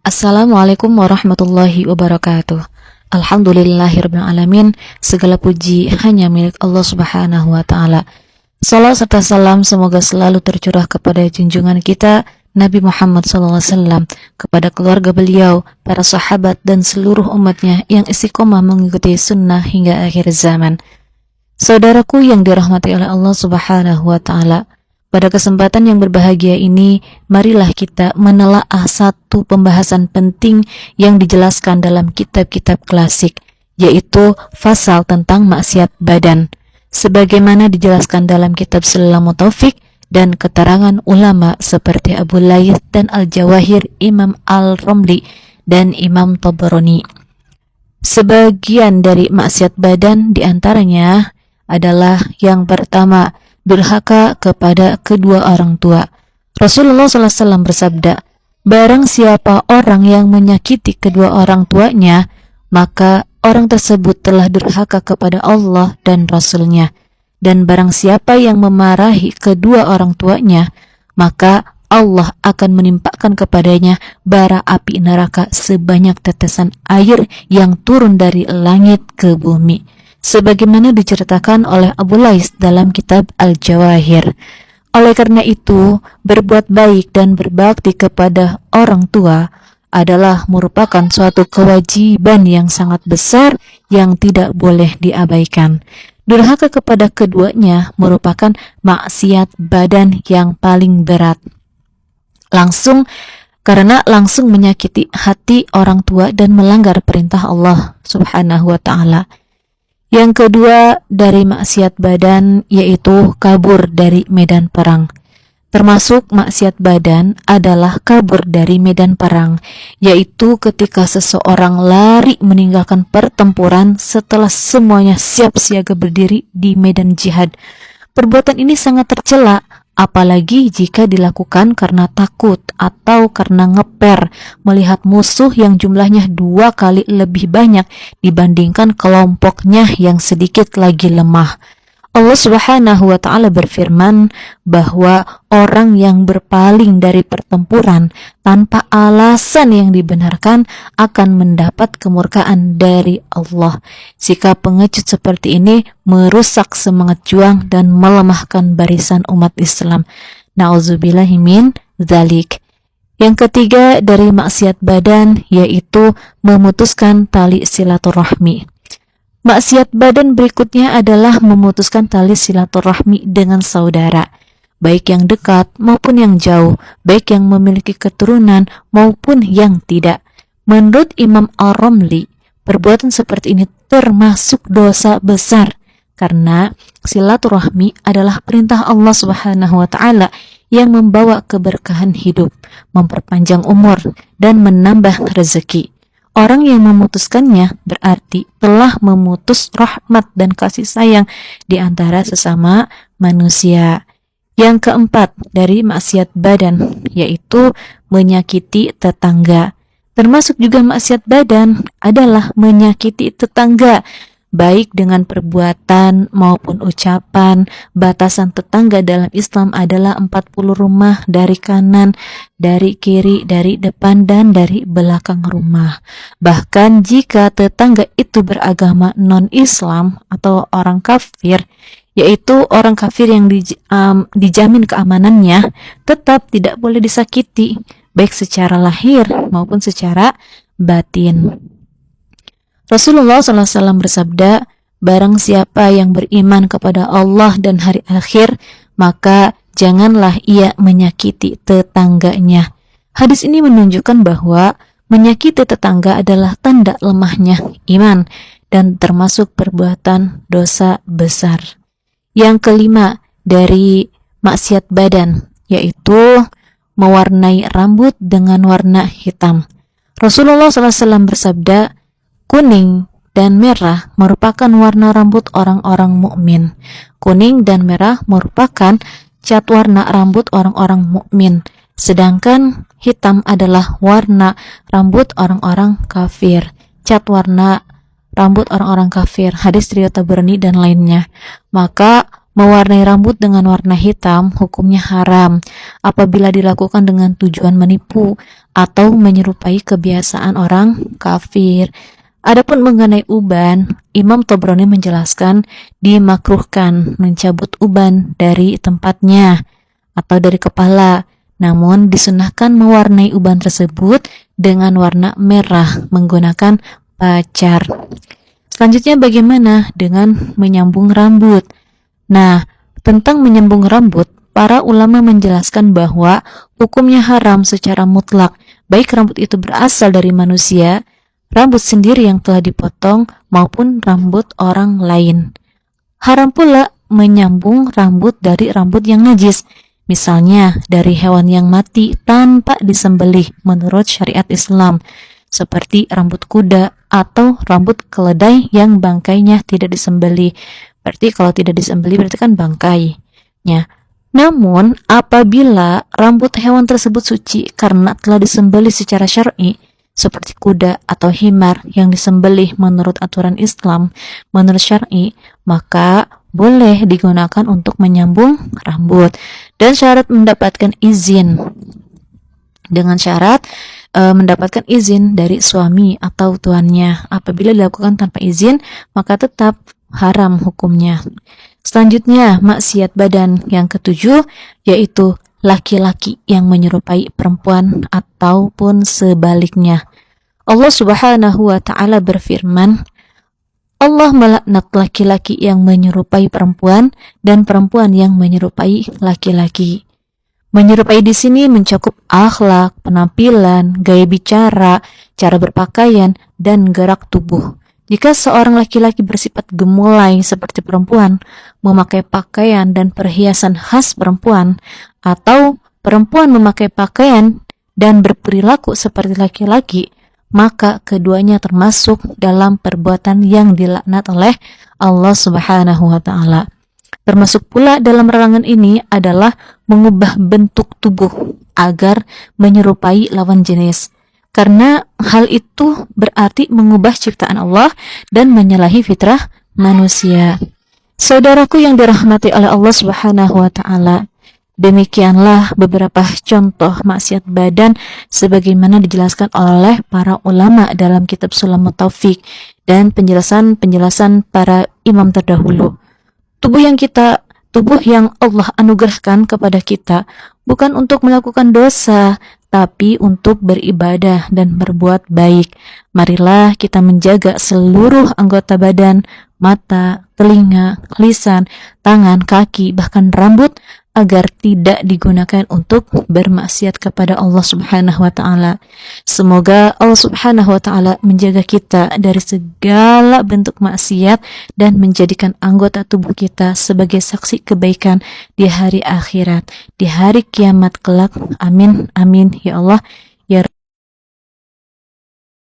Assalamualaikum warahmatullahi wabarakatuh. Alhamdulillahirabbil alamin. Segala puji hanya milik Allah Subhanahu wa taala. Salam serta salam semoga selalu tercurah kepada junjungan kita Nabi Muhammad SAW, kepada keluarga beliau, para sahabat dan seluruh umatnya yang istiqomah mengikuti sunnah hingga akhir zaman. Saudaraku yang dirahmati oleh Allah Subhanahu wa taala, pada kesempatan yang berbahagia ini, marilah kita menelaah satu pembahasan penting yang dijelaskan dalam kitab-kitab klasik, yaitu fasal tentang maksiat badan, sebagaimana dijelaskan dalam kitab Sulamut Taufik dan keterangan ulama seperti Abu Layth dan Al-Jawahir, Imam Al-Romli dan Imam Tabarani. Sebagian dari maksiat badan diantaranya adalah yang pertama, durhaka kepada kedua orang tua. Rasulullah SAW bersabda, barang siapa orang yang menyakiti kedua orang tuanya, maka orang tersebut telah durhaka kepada Allah dan Rasul-Nya. Dan barang siapa yang memarahi kedua orang tuanya, maka Allah akan menimpakan kepadanya bara api neraka sebanyak tetesan air yang turun dari langit ke bumi, sebagaimana diceritakan oleh Abu Layth dalam kitab Al-Jawahir. Oleh karena itu, berbuat baik dan berbakti kepada orang tua adalah merupakan suatu kewajiban yang sangat besar yang tidak boleh diabaikan. Durhaka kepada keduanya merupakan maksiat badan yang paling berat. Karena langsung menyakiti hati orang tua dan melanggar perintah Allah Subhanahu wa taala. Yang kedua dari maksiat badan yaitu kabur dari medan perang. Termasuk maksiat badan adalah kabur dari medan perang, yaitu ketika seseorang lari meninggalkan pertempuran setelah semuanya siap siaga berdiri di medan jihad. Perbuatan ini sangat tercela, apalagi jika dilakukan karena takut atau karena ngeper melihat musuh yang jumlahnya 2 kali lebih banyak dibandingkan kelompoknya yang sedikit lagi lemah. Allah Subhanahu wa taala berfirman bahwa orang yang berpaling dari pertempuran tanpa alasan yang dibenarkan akan mendapat kemurkaan dari Allah. Sikap pengecut seperti ini merusak semangat juang dan melemahkan barisan umat Islam. Na'udzubillahi min dzalik. Yang ketiga dari maksiat badan yaitu memutuskan tali silaturahmi. Maksiat badan berikutnya adalah memutuskan tali silaturahmi dengan saudara, baik yang dekat maupun yang jauh, baik yang memiliki keturunan maupun yang tidak. Menurut Imam Al-Romli, perbuatan seperti ini termasuk dosa besar, karena silaturahmi adalah perintah Allah Subhanahu wa taala yang membawa keberkahan hidup, memperpanjang umur, dan menambah rezeki. Orang yang memutuskannya berarti telah memutus rahmat dan kasih sayang di antara sesama manusia. Yang keempat dari maksiat badan yaitu menyakiti tetangga. Termasuk juga maksiat badan adalah menyakiti tetangga, baik dengan perbuatan maupun ucapan. Batasan tetangga dalam Islam adalah 40 rumah dari kanan, dari kiri, dari depan, dan dari belakang rumah. Bahkan jika tetangga itu beragama non-Islam atau orang kafir, yaitu orang kafir yang dijamin keamanannya, tetap tidak boleh disakiti, baik secara lahir maupun secara batin. Rasulullah SAW bersabda, barang siapa yang beriman kepada Allah dan hari akhir, maka janganlah ia menyakiti tetangganya. Hadis ini menunjukkan bahwa menyakiti tetangga adalah tanda lemahnya iman dan termasuk perbuatan dosa besar. Yang kelima dari maksiat badan yaitu mewarnai rambut dengan warna hitam. Rasulullah SAW bersabda, kuning dan merah merupakan warna rambut orang-orang mukmin. Kuning dan merah merupakan cat warna rambut orang-orang mukmin, sedangkan hitam adalah warna rambut orang-orang kafir. Cat warna rambut orang-orang kafir, hadis riwayat Tabarani dan lainnya. Maka Mewarnai rambut dengan warna hitam hukumnya haram apabila dilakukan dengan tujuan menipu atau menyerupai kebiasaan orang kafir. Adapun mengenai uban, Imam Tabrani menjelaskan dimakruhkan mencabut uban dari tempatnya atau dari kepala. Namun disunahkan mewarnai uban tersebut dengan warna merah menggunakan pacar. Selanjutnya bagaimana dengan menyambung rambut? Nah, tentang menyambung rambut, para ulama menjelaskan bahwa hukumnya haram secara mutlak, baik rambut itu berasal dari manusia, rambut sendiri yang telah dipotong, maupun rambut orang lain. Haram pula menyambung rambut dari rambut yang najis, misalnya dari hewan yang mati tanpa disembelih menurut syariat Islam, seperti rambut kuda atau rambut keledai yang bangkainya tidak disembelih. Berarti kalau tidak disembelih berarti kan bangkainya. Namun apabila rambut hewan tersebut suci karena telah disembelih secara syar'i, seperti kuda atau himar yang disembelih menurut aturan Islam, menurut syar'i, maka boleh digunakan untuk menyambung rambut. Dan syarat mendapatkan izin, dengan syarat mendapatkan izin dari suami atau tuannya. Apabila dilakukan tanpa izin, maka tetap haram hukumnya. Selanjutnya, maksiat badan yang ketujuh, yaitu laki-laki yang menyerupai perempuan ataupun sebaliknya. Allah Subhanahu wa Ta'ala berfirman, Allah melaknat laki-laki yang menyerupai perempuan dan perempuan yang menyerupai laki-laki. Menyerupai di sini mencakup akhlak, penampilan, gaya bicara, cara berpakaian, dan gerak tubuh. Jika seorang laki-laki bersifat gemulai seperti perempuan, memakai pakaian dan perhiasan khas perempuan, atau perempuan memakai pakaian dan berperilaku seperti laki-laki, maka keduanya termasuk dalam perbuatan yang dilaknat oleh Allah Subhanahu wa Ta'ala. Termasuk pula dalam larangan ini adalah mengubah bentuk tubuh agar menyerupai lawan jenis. Karena hal itu berarti mengubah ciptaan Allah dan menyalahi fitrah manusia. Saudaraku yang dirahmati oleh Allah Subhanahu wa Ta'ala, demikianlah beberapa contoh maksiat badan sebagaimana dijelaskan oleh para ulama dalam kitab Sulamut Taufik dan penjelasan-penjelasan para imam terdahulu. Tubuh yang Allah anugerahkan kepada kita bukan untuk melakukan dosa, tapi untuk beribadah dan berbuat baik. Marilah kita menjaga seluruh anggota badan, mata, telinga, lisan, tangan, kaki, bahkan rambut, agar tidak digunakan untuk bermaksiat kepada Allah Subhanahu wa Ta'ala. Semoga Allah Subhanahu wa Ta'ala menjaga kita dari segala bentuk maksiat dan menjadikan anggota tubuh kita sebagai saksi kebaikan di hari akhirat, di hari kiamat kelak. Amin, amin, ya Allah, ya